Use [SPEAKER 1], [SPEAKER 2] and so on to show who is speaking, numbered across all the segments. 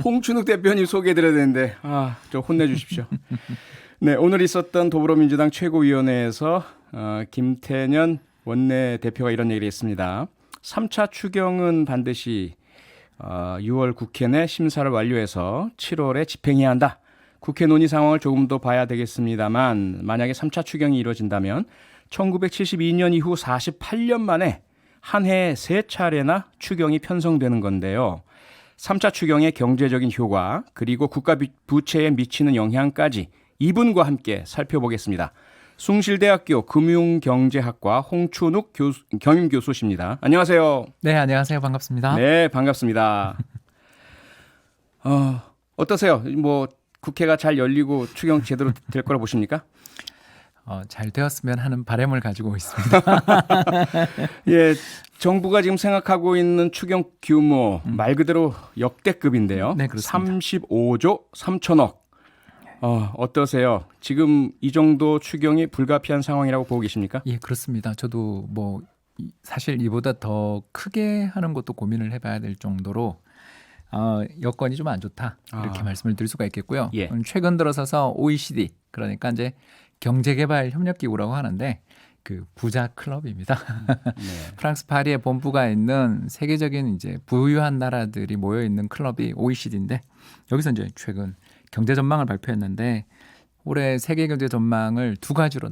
[SPEAKER 1] 홍춘욱 대표님 소개해드려야 되는데 좀 혼내주십시오. 네, 오늘 있었던 더불어민주당 최고위원회에서 김태년 원내대표가 이런 얘기를 했습니다. 3차 추경은 반드시 6월 국회 내 심사를 완료해서 7월에 집행해야 한다. 국회 논의 상황을 조금 더 봐야 되겠습니다만 만약에 3차 추경이 이루어진다면 1972년 이후 48년 만에 한 해에 3차례나 추경이 편성되는 건데요. 3차 추경의 경제적인 효과 그리고 국가 부채에 미치는 영향까지 이분과 함께 살펴보겠습니다. 숭실대학교 금융경제학과 홍춘욱 겸임교수십니다. 안녕하세요.
[SPEAKER 2] 네, 안녕하세요. 반갑습니다.
[SPEAKER 1] 네, 반갑습니다. 어떠세요? 뭐 국회가 잘 열리고 추경 제대로 될 거라 보십니까?
[SPEAKER 2] 잘 되었으면 하는 바람을 가지고 있습니다.
[SPEAKER 1] 예, 정부가 지금 생각하고 있는 추경 규모 말 그대로 역대급인데요.
[SPEAKER 2] 네, 그렇습니다.
[SPEAKER 1] 35조 3천억. 어떠세요? 지금 이 정도 추경이 불가피한 상황이라고 보고 계십니까?
[SPEAKER 2] 예, 그렇습니다. 저도 뭐 사실 이보다 더 크게 하는 것도 고민을 해봐야 될 정도로 여건이 좀 안 좋다 이렇게 말씀을 드릴 수가 있겠고요.
[SPEAKER 1] 예.
[SPEAKER 2] 최근 들어서서 OECD 그러니까 이제 경제개발협력기구라고 하는데 그 부자 클럽입니다.
[SPEAKER 1] 네.
[SPEAKER 2] 프랑스 파리에 본부가 있는 세계적인 이제 부유한 나라들이 모여 있는 클럽이 OECD인데 여기서 이제 최근 경제 전망을 발표했는데 올해 세계 경제 전망을 두 가지로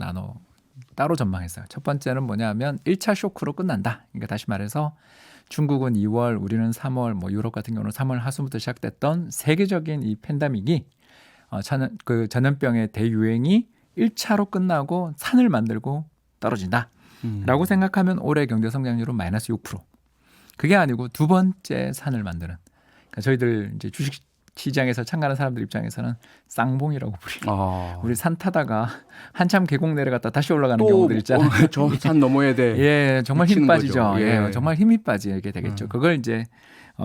[SPEAKER 2] 따로 전망했어요. 첫 번째는 뭐냐면 1차 쇼크로 끝난다. 그러니까 다시 말해서 중국은 2월, 우리는 3월, 뭐 유럽 같은 경우는 3월 하순부터 시작됐던 세계적인 이 팬데믹이 그 전염병의 대유행이 1차로 끝나고 산을 만들고 떨어진다라고 생각하면 올해 경제 성장률은 마이너스 6%. 그게 아니고 두 번째 산을 만드는. 그러니까 저희들 이제 주식 시장에서 참가하는 사람들 입장에서는 쌍봉이라고 부르요. 우리 산 타다가 한참 계곡 내려갔다 다시 올라가는 경우들 있잖아요.
[SPEAKER 1] 저 산 넘어야 돼.
[SPEAKER 2] 예, 정말 힘 빠지죠.
[SPEAKER 1] 예.
[SPEAKER 2] 예, 정말 힘이 빠지게 되겠죠. 그걸 이제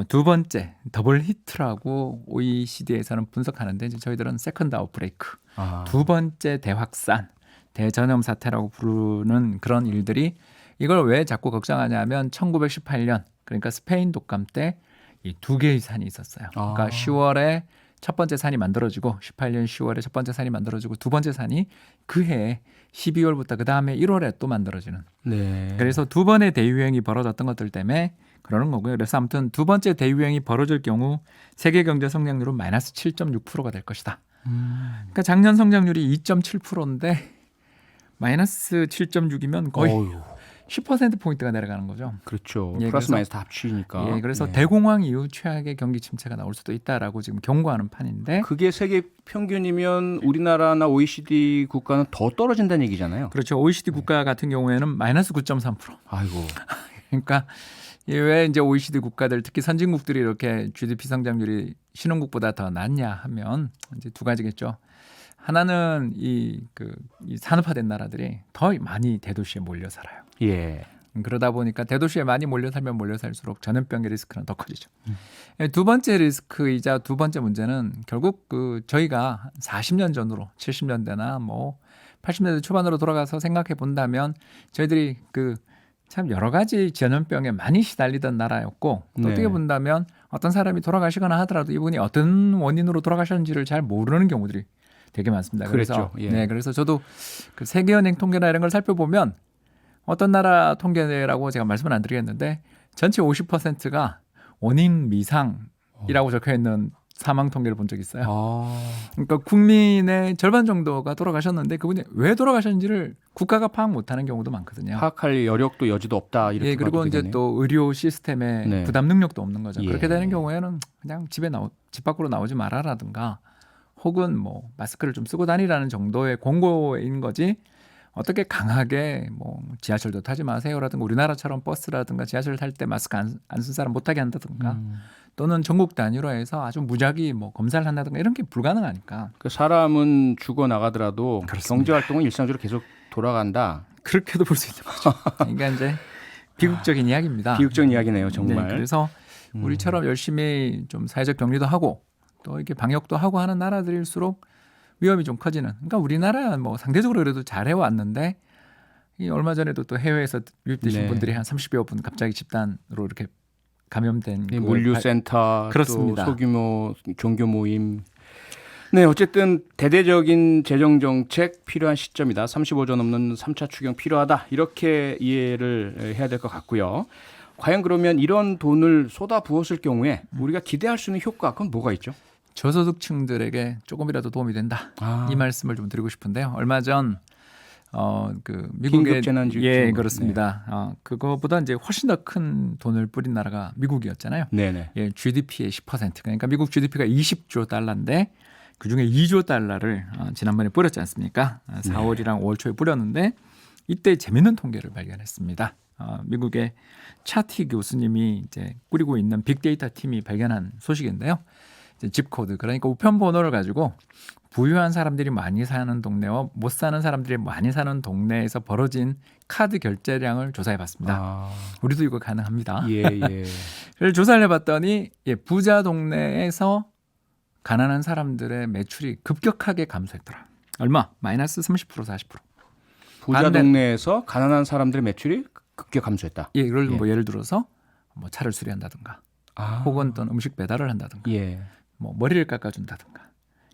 [SPEAKER 2] 두 번째 더블 히트라고 OECD에서는 분석하는데 이제 저희들은 세컨드 아웃브레이크, 두 번째 대확산, 대전염 사태라고 부르는 그런 일들이 이걸 왜 자꾸 걱정하냐면 1918년 그러니까 스페인 독감 때 이 두 개의 산이 있었어요. 그러니까 10월에 첫 번째 산이 만들어지고 18년 10월에 첫 번째 산이 만들어지고 두 번째 산이 그 해에 12월부터 그 다음에 1월에 또 만들어지는.
[SPEAKER 1] 네.
[SPEAKER 2] 그래서 두 번의 대유행이 벌어졌던 것들 때문에 그러는 거고요. 그래서 아무튼 두 번째 대유행이 벌어질 경우 세계 경제 성장률은 마이너스 7.6%가 될 것이다. 그러니까 작년 성장률이 2.7%인데 마이너스 7.6이면 거의 10%포인트가 내려가는 거죠.
[SPEAKER 1] 그렇죠.
[SPEAKER 2] 예,
[SPEAKER 1] 플러스 마이너스 다 합치니까.
[SPEAKER 2] 예, 그래서
[SPEAKER 1] 네.
[SPEAKER 2] 대공황 이후 최악의 경기 침체가 나올 수도 있다라고 지금 경고하는 판인데
[SPEAKER 1] 그게 세계 평균이면 우리나라나 OECD 국가는 더 떨어진다는 얘기잖아요.
[SPEAKER 2] 그렇죠. OECD 국가 같은 경우에는 마이너스 9.3%.
[SPEAKER 1] 아이고.
[SPEAKER 2] 그러니까 왜 이제 OECD 국가들 특히 선진국들이 이렇게 GDP 성장률이 신흥국보다 더 낮냐 하면 이제 두 가지겠죠. 하나는 이 산업화된 나라들이 더 많이 대도시에 몰려 살아요.
[SPEAKER 1] 예.
[SPEAKER 2] 그러다 보니까 대도시에 많이 몰려 살면 몰려 살수록 전염병의 리스크는 더 커지죠. 두 번째 리스크이자 두 번째 문제는 결국 저희가 40년 전으로 70년대나 뭐 80년대 초반으로 돌아가서 생각해 본다면 저희들이 참 여러 가지 전염병에 많이 시달리던 나라였고 또 어떻게 본다면 어떤 사람이 돌아가시거나 하더라도 이분이 어떤 원인으로 돌아가셨는지를 잘 모르는 경우들이 되게 많습니다.
[SPEAKER 1] 그렇죠. 예.
[SPEAKER 2] 그래서 저도 그 세계은행 통계나 이런 걸 살펴보면 어떤 나라 통계라고 제가 말씀을 안 드리겠는데 전체 50%가 원인 미상이라고 적혀 있는 사망 통계를 본 적이 있어요. 그러니까 국민의 절반 정도가 돌아가셨는데 그분이 왜 돌아가셨는지를 국가가 파악 못하는 경우도 많거든요.
[SPEAKER 1] 파악할 여력도 여지도 없다 이렇게.
[SPEAKER 2] 예, 그리고 이제 또 의료 시스템에 부담 능력도 없는 거죠.
[SPEAKER 1] 예.
[SPEAKER 2] 그렇게 되는 경우에는 그냥 집 밖으로 나오지 말아라든가 혹은 뭐 마스크를 좀 쓰고 다니라는 정도의 공고인 거지. 어떻게 강하게 뭐 지하철도 타지 마세요라든가 우리나라처럼 버스라든가 지하철 탈 때 마스크 안 쓴 사람 못 타게 한다든가 또는 전국 단위로 해서 아주 무작위 뭐 검사를 한다든가 이런 게 불가능하니까.
[SPEAKER 1] 그 사람은 죽어 나가더라도
[SPEAKER 2] 그렇습니다.
[SPEAKER 1] 경제 활동은 일상적으로 계속 돌아간다.
[SPEAKER 2] 그렇게도 볼 수 있는 거죠. 그러니까 이제 비극적인 이야기입니다.
[SPEAKER 1] 비극적인 이야기네요, 정말.
[SPEAKER 2] 네, 그래서 우리처럼 열심히 좀 사회적 격리도 하고 또 이렇게 방역도 하고 하는 나라들일수록 위험이 좀 커지는. 그러니까 우리나라 뭐 상대적으로 그래도 잘 해왔는데 이 얼마 전에도 또 해외에서 유입되신 분들이 한 30여 분 갑자기 집단으로 이렇게 감염된
[SPEAKER 1] 이
[SPEAKER 2] 그
[SPEAKER 1] 물류센터,
[SPEAKER 2] 그렇습니다.
[SPEAKER 1] 또 소규모 종교 모임. 네, 어쨌든 대대적인 재정 정책 필요한 시점이다. 35조 넘는 3차 추경 필요하다. 이렇게 이해를 해야 될 것 같고요. 과연 그러면 이런 돈을 쏟아 부었을 경우에 우리가 기대할 수 있는 효과 그건 뭐가 있죠?
[SPEAKER 2] 저소득층들에게 조금이라도 도움이 된다.
[SPEAKER 1] 아.
[SPEAKER 2] 이 말씀을 좀 드리고 싶은데요. 얼마 전 그 미국의
[SPEAKER 1] 긴급재난지원금.
[SPEAKER 2] 예 그렇습니다. 그거보다 이제 훨씬 더 큰 돈을 뿌린 나라가 미국이었잖아요.
[SPEAKER 1] 네네.
[SPEAKER 2] 예, GDP의 10% 그러니까 미국 GDP가 20조 달러인데 그 중에 2조 달러를 지난번에 뿌렸지 않습니까? 4월이랑 5월 초에 뿌렸는데 이때 재밌는 통계를 발견했습니다. 미국의 차티 교수님이 이제 꾸리고 있는 빅데이터 팀이 발견한 소식인데요. 이제 집 코드 그러니까 우편 번호를 가지고 부유한 사람들이 많이 사는 동네와 못 사는 사람들이 많이 사는 동네에서 벌어진 카드 결제량을 조사해봤습니다.
[SPEAKER 1] 아,
[SPEAKER 2] 우리도 이거 가능합니다.
[SPEAKER 1] 예, 예.
[SPEAKER 2] 그래서 조사를 해봤더니 부자 동네에서 가난한 사람들의 매출이 급격하게 감소했더라. 얼마? 마이너스 30% 40%.
[SPEAKER 1] 부자
[SPEAKER 2] 반대-
[SPEAKER 1] 동네에서 가난한 사람들의 매출이 급격 감소했다.
[SPEAKER 2] 예, 이걸
[SPEAKER 1] 예.
[SPEAKER 2] 뭐 예를 들어서 뭐 차를 수리한다든가,
[SPEAKER 1] 아,
[SPEAKER 2] 혹은 또 음식 배달을 한다든가,
[SPEAKER 1] 예.
[SPEAKER 2] 뭐 머리를 깎아준다든가,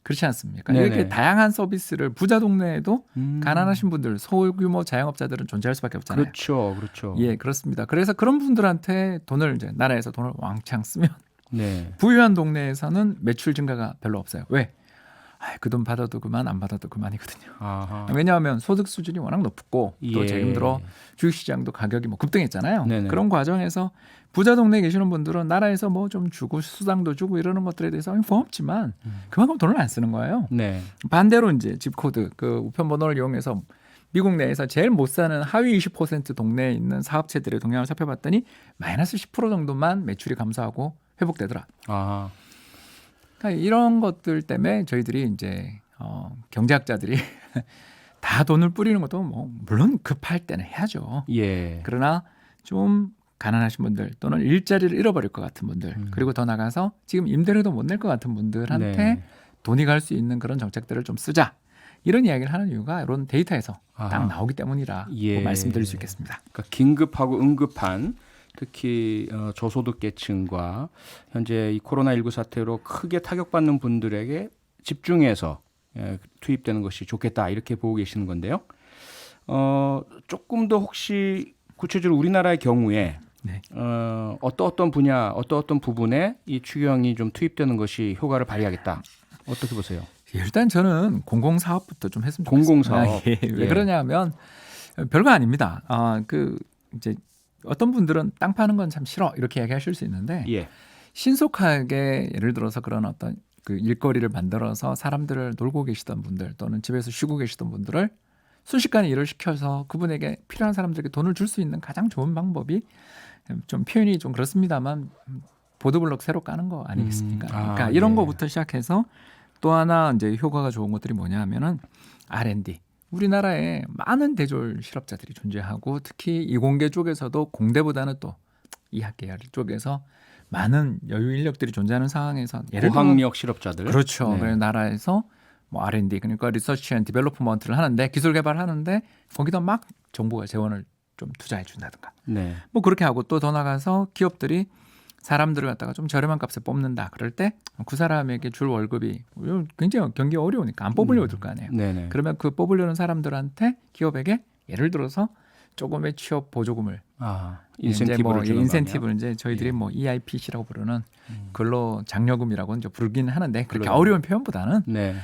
[SPEAKER 2] 그렇지 않습니까?
[SPEAKER 1] 네네.
[SPEAKER 2] 이렇게 다양한 서비스를 부자 동네에도
[SPEAKER 1] 음.
[SPEAKER 2] 가난하신 분들, 소규모 자영업자들은 존재할 수밖에 없잖아요.
[SPEAKER 1] 그렇죠, 그렇죠.
[SPEAKER 2] 예, 그렇습니다. 그래서 그런 분들한테 돈을 이제 나라에서 돈을 왕창 쓰면
[SPEAKER 1] 네.
[SPEAKER 2] 부유한 동네에서는 매출 증가가 별로 없어요. 왜? 그 돈 받아도 그만, 안 받아도 그만이거든요.
[SPEAKER 1] 아하.
[SPEAKER 2] 왜냐하면 소득 수준이 워낙 높고 또
[SPEAKER 1] 예.
[SPEAKER 2] 최근 들어 주식시장도 가격이 뭐 급등했잖아요.
[SPEAKER 1] 네네.
[SPEAKER 2] 그런 과정에서 부자 동네에 계시는 분들은 나라에서 뭐 좀 주고 수당도 주고 이러는 것들에 대해서 고맙지만 그만큼 돈을 안 쓰는 거예요.
[SPEAKER 1] 네.
[SPEAKER 2] 반대로 이제 집 코드 그 우편 번호를 이용해서 미국 내에서 제일 못 사는 하위 20% 동네에 있는 사업체들의 동향을 살펴봤더니 마이너스 10% 정도만 매출이 감소하고 회복되더라.
[SPEAKER 1] 아,
[SPEAKER 2] 그러니까 이런 것들 때문에 저희들이 이제 경제학자들이 다 돈을 뿌리는 것도 뭐 물론 급할 때는 해야죠.
[SPEAKER 1] 예.
[SPEAKER 2] 그러나 좀 가난하신 분들 또는 일자리를 잃어버릴 것 같은 분들 그리고 더 나가서 지금 임대료도 못 낼 것 같은 분들한테
[SPEAKER 1] 네.
[SPEAKER 2] 돈이 갈 수 있는 그런 정책들을 좀 쓰자. 이런 이야기를 하는 이유가 이런 데이터에서
[SPEAKER 1] 아하.
[SPEAKER 2] 딱 나오기 때문이라고
[SPEAKER 1] 예.
[SPEAKER 2] 말씀드릴 수 있겠습니다.
[SPEAKER 1] 그러니까 긴급하고 응급한 특히 저소득계층과 현재 이 코로나19 사태로 크게 타격받는 분들에게 집중해서 투입되는 것이 좋겠다 이렇게 보고 계시는 건데요. 조금 더 혹시 구체적으로 우리나라의 경우에
[SPEAKER 2] 네.
[SPEAKER 1] 어떤 분야, 어떤 부분에 이 추경이 좀 투입되는 것이 효과를 발휘하겠다. 어떻게 보세요?
[SPEAKER 2] 일단 저는 공공사업부터 좀 했으면 좋겠습니다.
[SPEAKER 1] 공공사업.
[SPEAKER 2] 왜
[SPEAKER 1] 예.
[SPEAKER 2] 그러냐면 별거 아닙니다. 그 이제 어떤 분들은 땅 파는 건 참 싫어 이렇게 얘기하실 수 있는데
[SPEAKER 1] 예.
[SPEAKER 2] 신속하게 예를 들어서 그런 어떤 그 일거리를 만들어서 사람들을 놀고 계시던 분들 또는 집에서 쉬고 계시던 분들을 순식간에 일을 시켜서 그분에게 필요한 사람들에게 돈을 줄 수 있는 가장 좋은 방법이 좀 표현이 좀 그렇습니다만 보도블록 새로 까는 거 아니겠습니까? 그러니까 이런
[SPEAKER 1] 예.
[SPEAKER 2] 거부터 시작해서 또 하나 이제 효과가 좋은 것들이 뭐냐면은 R&D. 우리나라에 많은 대졸 실업자들이 존재하고 특히 이공계 쪽에서도 공대보다는 또 이학 계열 쪽에서 많은 여유 인력들이 존재하는 상황에서 예를 들어
[SPEAKER 1] 고학력 실업자들.
[SPEAKER 2] 그렇죠.
[SPEAKER 1] 네.
[SPEAKER 2] 그래서 나라에서 뭐 R&D 그러니까 리서치 앤 디벨로프먼트를 하는데 기술 개발하는데 거기다 막 정부가 재원을 좀 투자해 준다든가.
[SPEAKER 1] 네.
[SPEAKER 2] 뭐 그렇게 하고 또 더 나가서 기업들이 사람들을 갖다가 좀 저렴한 값에 뽑는다. 그럴 때 그 사람에게 줄 월급이 굉장히 경기가 어려우니까 안 뽑으려고 들 거 아니에요.
[SPEAKER 1] 네네.
[SPEAKER 2] 그러면 그 뽑으려는 사람들한테 기업에게 예를 들어서 조금의 취업 보조금을
[SPEAKER 1] 인센티브를 주는
[SPEAKER 2] 인센티브를 이제 저희들이
[SPEAKER 1] 예.
[SPEAKER 2] 뭐 EIPC라고 부르는 근로 장려금이라고 이제 부르기는 하는데 그렇게
[SPEAKER 1] 근로장려.
[SPEAKER 2] 어려운 표현보다는
[SPEAKER 1] 네.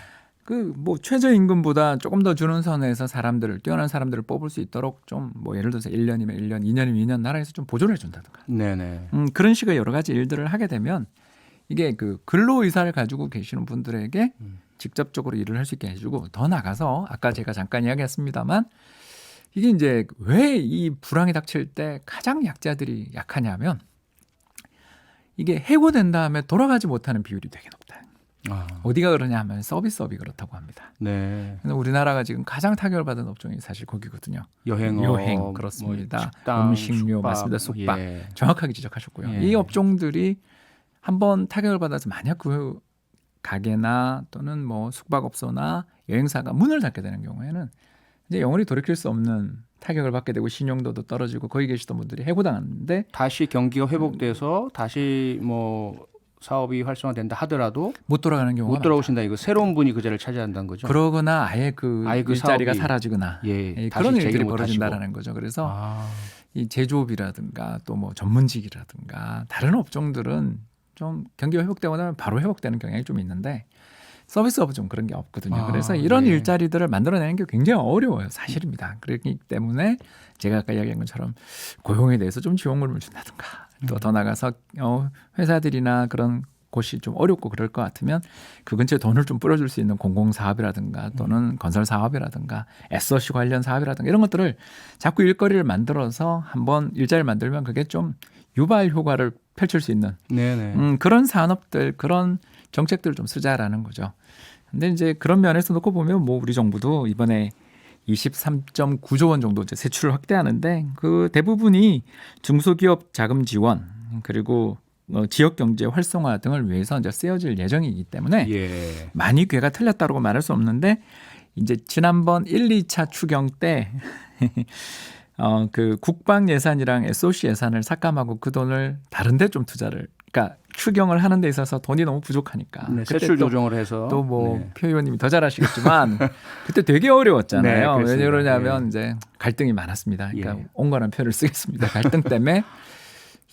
[SPEAKER 2] 그 뭐 최저임금보다 조금 더 주는 선에서 사람들을 뛰어난 사람들을 뽑을 수 있도록 좀 뭐 예를 들어서 1년이면 1년, 2년이면 2년 나라에서 좀 보조를 해준다든가
[SPEAKER 1] 네네.
[SPEAKER 2] 그런 식의 여러 가지 일들을 하게 되면 이게 그 근로 의사를 가지고 계시는 분들에게 직접적으로 일을 할 수 있게 해주고 더 나가서 아까 제가 잠깐 이야기했습니다만 이게 이제 왜 이 불황이 닥칠 때 가장 약자들이 약하냐면 이게 해고된 다음에 돌아가지 못하는 비율이 되게 높다. 어디가 그러냐 하면 서비스업이 그렇다고 합니다.
[SPEAKER 1] 네.
[SPEAKER 2] 그래서 우리나라가 지금 가장 타격을 받은 업종이 사실 거기거든요.
[SPEAKER 1] 여행업,
[SPEAKER 2] 여행 그렇습니다.
[SPEAKER 1] 뭐 식당,
[SPEAKER 2] 음식료
[SPEAKER 1] 숙박,
[SPEAKER 2] 맞습니다. 숙박
[SPEAKER 1] 예.
[SPEAKER 2] 정확하게 지적하셨고요.
[SPEAKER 1] 예.
[SPEAKER 2] 이 업종들이 한번 타격을 받아서 만약 그 가게나 또는 뭐 숙박업소나 여행사가 문을 닫게 되는 경우에는 이제 영원히 돌이킬 수 없는 타격을 받게 되고 신용도도 떨어지고 거기 계시던 분들이 해고당하는데
[SPEAKER 1] 다시 경기가 회복돼서 다시 뭐 사업이 활성화된다 하더라도
[SPEAKER 2] 못 돌아가는 경우가
[SPEAKER 1] 못 돌아오신다. 이거 새로운 분이 그 자리를 차지한다는 거죠.
[SPEAKER 2] 그러거나 아예 그
[SPEAKER 1] 사업이,
[SPEAKER 2] 일자리가 사라지거나
[SPEAKER 1] 예, 다시
[SPEAKER 2] 그런
[SPEAKER 1] 재개
[SPEAKER 2] 일들이
[SPEAKER 1] 못
[SPEAKER 2] 벌어진다라는 거죠. 그래서
[SPEAKER 1] 아,
[SPEAKER 2] 이 제조업이라든가 또 뭐 전문직이라든가 다른 업종들은 좀 경기가 회복되고 나면 바로 회복되는 경향이 좀 있는데 서비스업은 좀 그런 게 없거든요.
[SPEAKER 1] 아,
[SPEAKER 2] 그래서 이런
[SPEAKER 1] 네.
[SPEAKER 2] 일자리들을 만들어내는 게 굉장히 어려워요. 사실입니다. 그렇기 때문에 제가 아까 이야기한 것처럼 고용에 대해서 좀 지원금을 준다든가 또 더 나가서 회사들이나 그런 곳이 좀 어렵고 그럴 것 같으면 그 근처에 돈을 좀 뿌려줄 수 있는 공공사업이라든가 또는 건설사업이라든가 SOC 관련 사업이라든가 이런 것들을 자꾸 일거리를 만들어서 한번 일자리를 만들면 그게 좀 유발 효과를 펼칠 수 있는
[SPEAKER 1] 네네.
[SPEAKER 2] 그런 산업들 그런 정책들을 좀 쓰자라는 거죠. 근데 이제 그런 면에서 놓고 보면 뭐 우리 정부도 이번에 23.9조 원 정도 이제 세출을 확대하는데 그 대부분이 중소기업 자금 지원 그리고 지역 경제 활성화 등을 위해서 이제 쓰여질 예정이기 때문에
[SPEAKER 1] 예.
[SPEAKER 2] 많이 궤가 틀렸다고 말할 수 없는데 이제 지난번 1, 2차 추경 때 그 국방 예산이랑 SOC 예산을 삭감하고 그 돈을 다른데 좀 투자를 그러니까 추경을 하는 데 있어서 돈이 너무 부족하니까
[SPEAKER 1] 네,
[SPEAKER 2] 그때
[SPEAKER 1] 세출
[SPEAKER 2] 또
[SPEAKER 1] 조정을 해서
[SPEAKER 2] 또 뭐
[SPEAKER 1] 네.
[SPEAKER 2] 표 의원님이 더 잘하시겠지만 그때 되게 어려웠잖아요.
[SPEAKER 1] 네,
[SPEAKER 2] 왜
[SPEAKER 1] 그렇습니다.
[SPEAKER 2] 그러냐면 이제 갈등이 많았습니다. 그러니까
[SPEAKER 1] 예.
[SPEAKER 2] 온건한 표를 쓰겠습니다. 갈등 때문에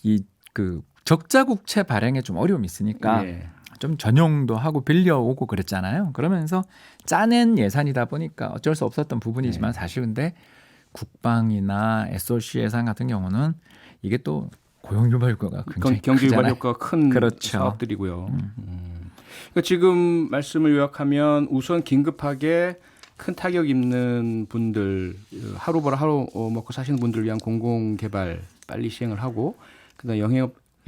[SPEAKER 2] 이 그 적자 국채 발행에 좀 어려움이 있으니까
[SPEAKER 1] 예.
[SPEAKER 2] 좀 전용도 하고 빌려오고 그랬잖아요. 그러면서 짜낸 예산이다 보니까 어쩔 수 없었던 부분이지만 사실 근데 국방이나 SOC 예산 같은 경우는 이게 또 고용 유발 효과가 굉장히
[SPEAKER 1] 경제 유발
[SPEAKER 2] 크잖아요.
[SPEAKER 1] 효과가 큰
[SPEAKER 2] 그렇죠.
[SPEAKER 1] 사업들이고요. 그러니까 지금 말씀을 요약하면 우선 긴급하게 큰 타격 입는 분들 하루 벌어 하루 먹고 사시는 분들을 위한 공공 개발 빨리 시행을 하고 그다음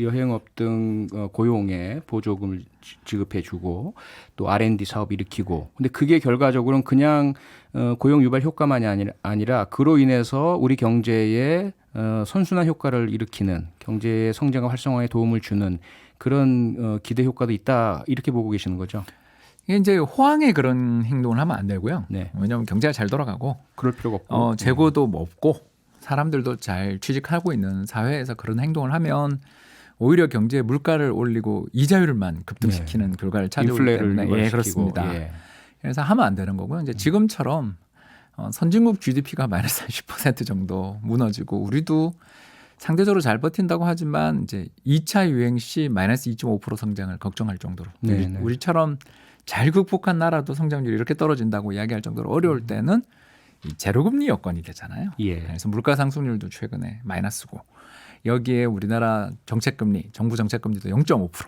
[SPEAKER 1] 여행업 등 고용에 보조금을 지급해주고 또 R&D 사업 일으키고 근데 그게 결과적으로는 그냥 고용 유발 효과만이 아니라 그로 인해서 우리 경제에 선순환 효과를 일으키는 경제의 성장과 활성화에 도움을 주는 그런 기대 효과도 있다 이렇게 보고 계시는 거죠.
[SPEAKER 2] 이게 이제 호황에 그런 행동을 하면 안 되고요.
[SPEAKER 1] 네.
[SPEAKER 2] 왜냐하면 경제가 잘 돌아가고
[SPEAKER 1] 그럴 필요가 없고
[SPEAKER 2] 재고도 없고 사람들도 잘 취직하고 있는 사회에서 그런 행동을 하면 오히려 경제의 물가를 올리고 이자율만 급등시키는 결과를 찾아오기
[SPEAKER 1] 인플레를
[SPEAKER 2] 때문에
[SPEAKER 1] 유발시키고,
[SPEAKER 2] 그렇습니다.
[SPEAKER 1] 예.
[SPEAKER 2] 그래서 하면 안 되는 거고요. 이제 지금처럼 선진국 GDP가 마이너스 40% 정도 무너지고 우리도 상대적으로 잘 버틴다고 하지만 이제 2차 유행 시 마이너스 2.5% 성장을 걱정할 정도로
[SPEAKER 1] 네네.
[SPEAKER 2] 우리처럼 잘 극복한 나라도 성장률이 이렇게 떨어진다고 이야기할 정도로 어려울 때는 이 제로금리 여건이 되잖아요.
[SPEAKER 1] 예.
[SPEAKER 2] 그래서 물가 상승률도 최근에 마이너스고 여기에 우리나라 정책금리, 정부 정책금리도 0.5%.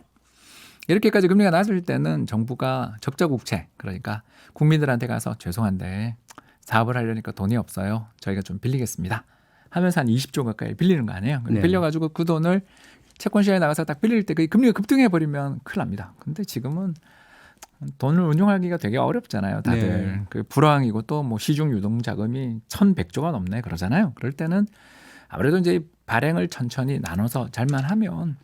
[SPEAKER 2] 이렇게까지 금리가 낮을 때는 정부가 적자 국채, 그러니까 국민들한테 가서 죄송한데 사업을 하려니까 돈이 없어요. 저희가 좀 빌리겠습니다. 하면서 한 20조 가까이 빌리는 거 아니에요.
[SPEAKER 1] 네.
[SPEAKER 2] 빌려가지고 그 돈을 채권 시장에 나가서 딱 빌릴 때 그 금리가 급등해버리면 큰일 납니다. 근데 지금은 돈을 운용하기가 되게 어렵잖아요. 다들.
[SPEAKER 1] 네.
[SPEAKER 2] 그 불황이고 또 뭐 시중 유동 자금이 1,100조가 넘네 그러잖아요. 그럴 때는 아무래도 이제 발행을 천천히 나눠서 잘만 하면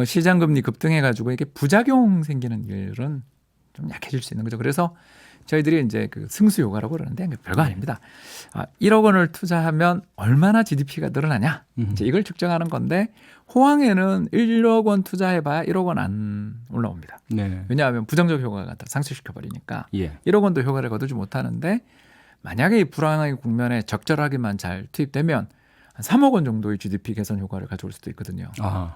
[SPEAKER 2] 시장 금리 급등해 가지고 이게 부작용 생기는 일은 좀 약해질 수 있는 거죠. 그래서 저희들이 이제 그 승수 요가라고 그러는데 별거 아닙니다. 1억 원을 투자하면 얼마나 GDP가 늘어나냐 이제 이걸 측정하는 건데 호황에는 1억 원 투자해봐야 1억 원 안 올라옵니다.
[SPEAKER 1] 네.
[SPEAKER 2] 왜냐하면 부정적 효과가 다 상쇄시켜 버리니까
[SPEAKER 1] 예.
[SPEAKER 2] 1억 원도 효과를 거두지 못하는데 만약에 이 불황의 국면에 적절하게만 잘 투입되면 한 3억 원 정도의 GDP 개선 효과를 가져올 수도 있거든요.
[SPEAKER 1] 아.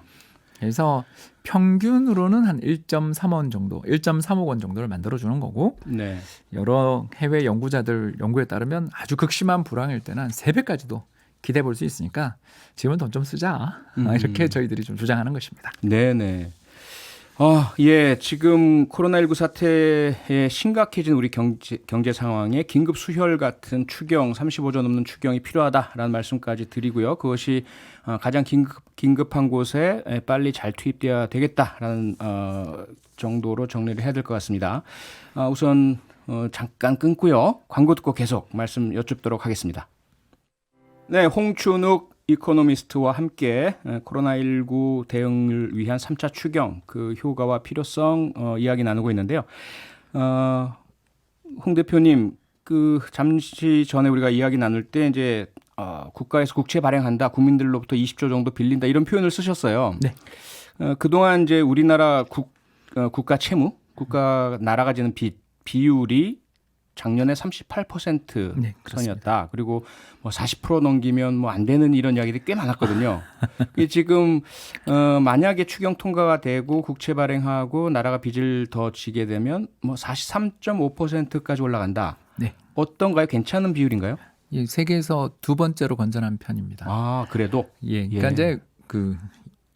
[SPEAKER 2] 그래서 평균으로는 한 1.3원 정도, 1.35원 원 정도를 만들어주는 거고
[SPEAKER 1] 네.
[SPEAKER 2] 여러 해외 연구자들 연구에 따르면 아주 극심한 불황일 때는 한 3배까지도 기대해 볼 수 있으니까 지금은 돈 좀 쓰자. 이렇게 저희들이 좀 주장하는 것입니다.
[SPEAKER 1] 네네. 예. 지금 코로나19 사태에 심각해진 우리 경제 상황에 긴급 수혈 같은 추경, 35조 넘는 추경이 필요하다라는 말씀까지 드리고요. 그것이 가장 긴급한 곳에 빨리 잘 투입돼야 되겠다라는 정도로 정리를 해야 될 것 같습니다. 우선 잠깐 끊고요. 광고 듣고 계속 말씀 여쭙도록 하겠습니다. 네, 홍춘욱 이코노미스트와 함께 코로나19 대응을 위한 3차 추경 그 효과와 필요성 이야기 나누고 있는데요. 홍 대표님 그 잠시 전에 우리가 이야기 나눌 때 이제 국가에서 국채 발행한다, 국민들로부터 20조 정도 빌린다 이런 표현을 쓰셨어요.
[SPEAKER 2] 네.
[SPEAKER 1] 그동안 이제 우리나라 국가 채무, 국가 나라가 지는 빚 비율이 작년에 38%
[SPEAKER 2] 네,
[SPEAKER 1] 선이었다. 그리고 뭐 40% 넘기면 뭐 안 되는 이런 이야기들이 꽤 많았거든요. 이게 지금 만약에 추경 통과가 되고 국채 발행하고 나라가 빚을 더 지게 되면 뭐 43.5%까지 올라간다.
[SPEAKER 2] 네.
[SPEAKER 1] 어떤가요? 괜찮은 비율인가요?
[SPEAKER 2] 이 세계에서 두 번째로 건전한 편입니다.
[SPEAKER 1] 아, 그래도
[SPEAKER 2] 예, 그러니까
[SPEAKER 1] 예.
[SPEAKER 2] 이제 그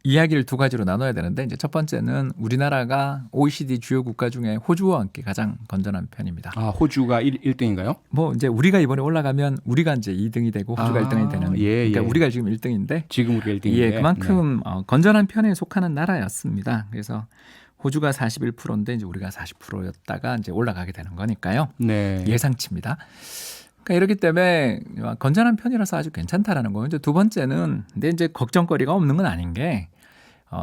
[SPEAKER 2] 이야기를 두 가지로 나눠야 되는데 이제 첫 번째는 우리나라가 OECD 주요 국가 중에 호주와 함께 가장 건전한 편입니다.
[SPEAKER 1] 호주가 1등인가요?
[SPEAKER 2] 뭐 이제 우리가 이번에 올라가면 우리가 이제 2등이 되고 호주가 1등이 되는.
[SPEAKER 1] 예,
[SPEAKER 2] 그러니까
[SPEAKER 1] 예.
[SPEAKER 2] 우리가 지금 1등인데
[SPEAKER 1] 지금 우리가 1등인데.
[SPEAKER 2] 예, 그만큼 건전한 편에 속하는 나라였습니다. 그래서 호주가 41%인데 이제 우리가 40%였다가 이제 올라가게 되는 거니까요.
[SPEAKER 1] 네.
[SPEAKER 2] 예상치입니다. 그러니까 이렇기 때문에 건전한 편이라서 아주 괜찮다라는 거예요. 이제 두 번째는 근데 이제 걱정거리가 없는 건 아닌 게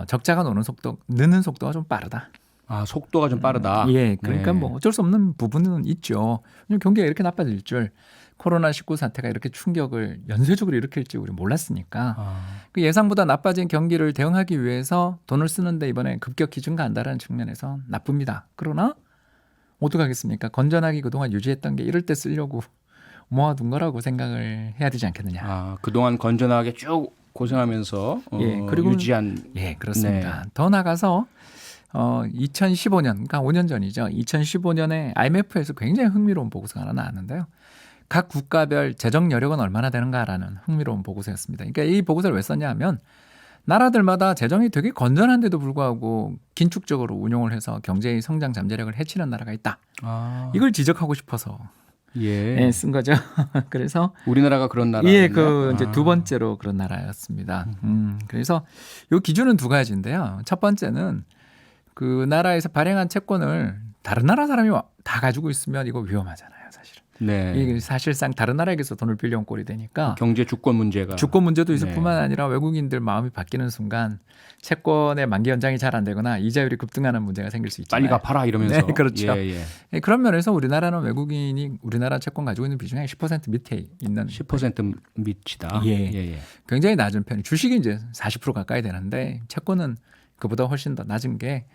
[SPEAKER 2] 적자가 느는 속도가 좀 빠르다.
[SPEAKER 1] 속도가 좀 빠르다.
[SPEAKER 2] 예, 그러니까
[SPEAKER 1] 네.
[SPEAKER 2] 뭐 어쩔 수 없는 부분은 있죠. 왜냐면 경기가 이렇게 나빠질 줄 코로나19 사태가 이렇게 충격을 연쇄적으로 일으킬지 우리 몰랐으니까 그 예상보다 나빠진 경기를 대응하기 위해서 돈을 쓰는데 이번에 급격히 증가한다는 측면에서 나쁩니다. 그러나 어떡하겠습니까? 건전하게 그동안 유지했던 게 이럴 때 쓰려고 모아둔 거라고 생각을 해야 되지 않겠느냐.
[SPEAKER 1] 그동안 건전하게 쭉 고생하면서
[SPEAKER 2] 예, 그리고
[SPEAKER 1] 유지한.
[SPEAKER 2] 예, 그렇습니다.
[SPEAKER 1] 네.
[SPEAKER 2] 더 나가서 2015년, 그러니까 5년 전이죠. 2015년에 IMF에서 굉장히 흥미로운 보고서가 하나 나왔는데요. 각 국가별 재정 여력은 얼마나 되는가라는 흥미로운 보고서였습니다. 그러니까 이 보고서를 왜 썼냐 하면 나라들마다 재정이 되게 건전한데도 불구하고 긴축적으로 운용을 해서 경제의 성장 잠재력을 해치는 나라가 있다.
[SPEAKER 1] 이걸
[SPEAKER 2] 이걸 지적하고 싶어서
[SPEAKER 1] 예.
[SPEAKER 2] 쓴 거죠. 그래서
[SPEAKER 1] 우리나라가 그런 나라.
[SPEAKER 2] 예, 그 이제 두 번째로 그런 나라였습니다. 그래서 요 기준은 두 가지인데요. 첫 번째는 그 나라에서 발행한 채권을 다른 나라 사람이 다 가지고 있으면 이거 위험하잖아요, 사실은.
[SPEAKER 1] 네.
[SPEAKER 2] 이게 사실상 다른 나라에게서 돈을 빌려온 꼴이 되니까
[SPEAKER 1] 경제 주권 문제가.
[SPEAKER 2] 주권 문제도 있을
[SPEAKER 1] 네.
[SPEAKER 2] 뿐만 아니라 외국인들 마음이 바뀌는 순간 채권의 만기 연장이 잘 안 되거나 이자율이 급등하는 문제가 생길 수 있잖아요.
[SPEAKER 1] 빨리 갚아라 이러면서.
[SPEAKER 2] 네, 그렇죠.
[SPEAKER 1] 예.
[SPEAKER 2] 예, 그런 면에서 우리나라는 외국인이 우리나라 채권 가지고 있는 비중이 10% 밑에 있는
[SPEAKER 1] 10% 밑이다.
[SPEAKER 2] 예. 굉장히 낮은 편이 주식이 이제 40% 가까이 되는데 채권은 그보다 훨씬 더 낮은 게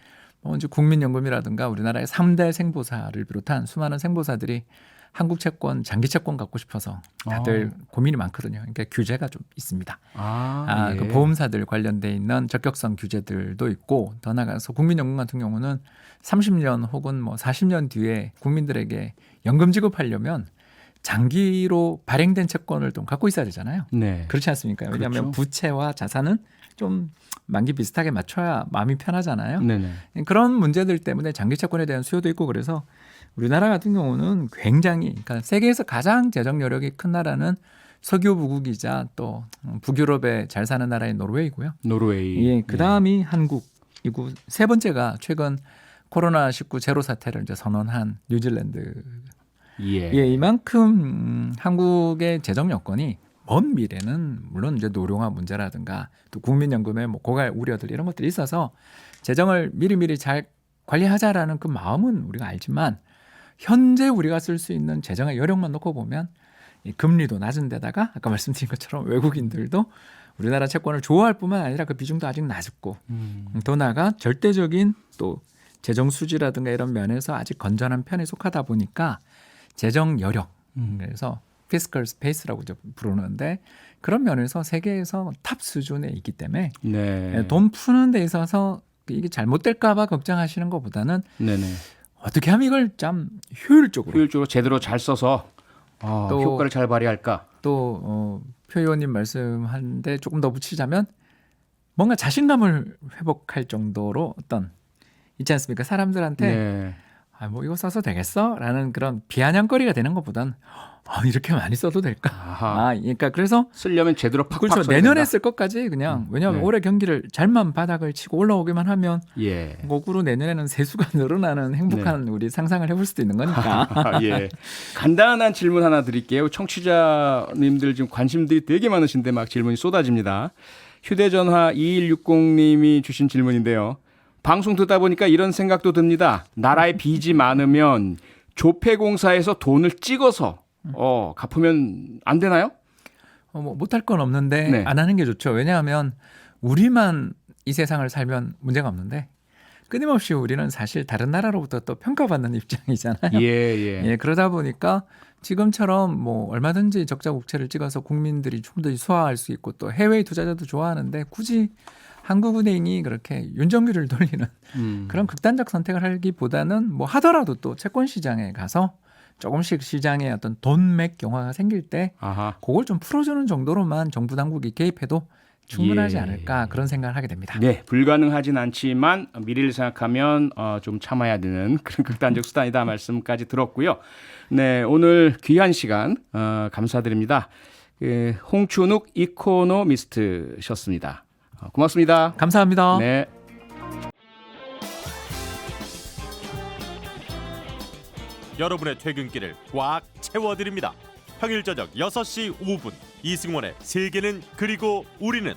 [SPEAKER 2] 이제 국민연금이라든가 우리나라의 3대 생보사를 비롯한 수많은 생보사들이 한국 채권, 장기 채권 갖고 싶어서 다들 고민이 많거든요. 그러니까 규제가 좀 있습니다.
[SPEAKER 1] 예.
[SPEAKER 2] 그 보험사들 관련돼 있는 적격성 규제들도 있고 더 나가서 국민연금 같은 경우는 30년 혹은 뭐 40년 뒤에 국민들에게 연금 지급하려면 장기로 발행된 채권을 좀 갖고 있어야 되잖아요.
[SPEAKER 1] 네.
[SPEAKER 2] 그렇지 않습니까? 왜냐하면
[SPEAKER 1] 그렇죠.
[SPEAKER 2] 부채와 자산은 좀 만기 비슷하게 맞춰야 마음이 편하잖아요.
[SPEAKER 1] 네네.
[SPEAKER 2] 그런 문제들 때문에 장기 채권에 대한 수요도 있고 그래서 우리나라 같은 경우는 굉장히 그러니까 세계에서 가장 재정 여력이 큰 나라는 석유 부국이자 또 북유럽에 잘 사는 나라인 노르웨이고요.
[SPEAKER 1] 노르웨이.
[SPEAKER 2] 예, 그다음이 한국이고 세 번째가 최근 코로나19 제로 사태를 이제 선언한 뉴질랜드.
[SPEAKER 1] 예.
[SPEAKER 2] 이만큼 한국의 재정 여건이 먼 미래는 물론 이제 노령화 문제라든가 또 국민연금의 뭐 고갈 우려들 이런 것들이 있어서 재정을 미리미리 잘 관리하자라는 그 마음은 우리가 알지만 현재 우리가 쓸 수 있는 재정의 여력만 놓고 보면 이 금리도 낮은 데다가 아까 말씀드린 것처럼 외국인들도 우리나라 채권을 좋아할 뿐만 아니라 그 비중도 아직 낮고 더 나아가 절대적인 또 재정 수지라든가 이런 면에서 아직 건전한 편에 속하다 보니까 재정 여력 그래서 피스컬 스페이스라고 부르는데 그런 면에서 세계에서 탑 수준에 있기 때문에
[SPEAKER 1] 네.
[SPEAKER 2] 돈 푸는 데 있어서 이게 잘못될까 봐 걱정하시는 것보다는
[SPEAKER 1] 네네.
[SPEAKER 2] 어떻게 하면 이걸 좀 효율적으로
[SPEAKER 1] 제대로 잘 써서
[SPEAKER 2] 또
[SPEAKER 1] 효과를 잘 발휘할까?
[SPEAKER 2] 또 표 의원님 말씀하는데 조금 더 붙이자면 뭔가 자신감을 회복할 정도로 어떤 있지 않습니까? 사람들한테
[SPEAKER 1] 네.
[SPEAKER 2] 뭐 이거 써서 되겠어? 라는 그런 비아냥거리가 되는 것보다는 이렇게 많이 써도 될까? 그러니까 그래서
[SPEAKER 1] 쓰려면 제대로 팍팍
[SPEAKER 2] 그렇죠.
[SPEAKER 1] 써야
[SPEAKER 2] 내년에
[SPEAKER 1] 된다.
[SPEAKER 2] 쓸 것까지 그냥 왜냐하면
[SPEAKER 1] 네.
[SPEAKER 2] 올해 경기를 잘만 바닥을 치고 올라오기만 하면
[SPEAKER 1] 예.
[SPEAKER 2] 거꾸로 내년에는 세수가 늘어나는 행복한 우리 상상을 해볼 수도 있는 거니까.
[SPEAKER 1] 예. 간단한 질문 하나 드릴게요. 청취자님들 지금 관심들이 되게 많으신데 막 질문이 쏟아집니다. 휴대전화 2160님이 주신 질문인데요. 방송 듣다 보니까 이런 생각도 듭니다. 나라에 빚이 많으면 조폐공사에서 돈을 찍어서 갚으면 안 되나요?
[SPEAKER 2] 뭐 못할 건 없는데
[SPEAKER 1] 네.
[SPEAKER 2] 안 하는 게 좋죠. 왜냐하면 우리만 이 세상을 살면 문제가 없는데 끊임없이 우리는 사실 다른 나라로부터 또 평가받는 입장이잖아요.
[SPEAKER 1] 예.
[SPEAKER 2] 그러다 보니까 지금처럼 뭐 얼마든지 적자 국채를 찍어서 국민들이 좀 더 수화할 수 있고 또 해외 투자자도 좋아하는데 굳이 한국은행이 그렇게 윤정규를 돌리는 그런 극단적 선택을 하기보다는 뭐 하더라도 또 채권 시장에 가서 조금씩 시장에 어떤 돈맥 경화가 생길 때
[SPEAKER 1] 아하.
[SPEAKER 2] 그걸 좀 풀어주는 정도로만 정부 당국이 개입해도 충분하지
[SPEAKER 1] 예.
[SPEAKER 2] 않을까 그런 생각을 하게 됩니다.
[SPEAKER 1] 네, 불가능하진 않지만 미래를 생각하면 좀 참아야 되는 그런 극단적 수단이다 말씀까지 들었고요. 네, 오늘 귀한 시간 감사드립니다. 홍춘욱 이코노미스트셨습니다. 고맙습니다.
[SPEAKER 2] 감사합니다.
[SPEAKER 1] 네.
[SPEAKER 3] 여러분의 퇴근길을 꽉 채워드립니다. 평일 저녁 6시 5분 이승원의 세계는 그리고 우리는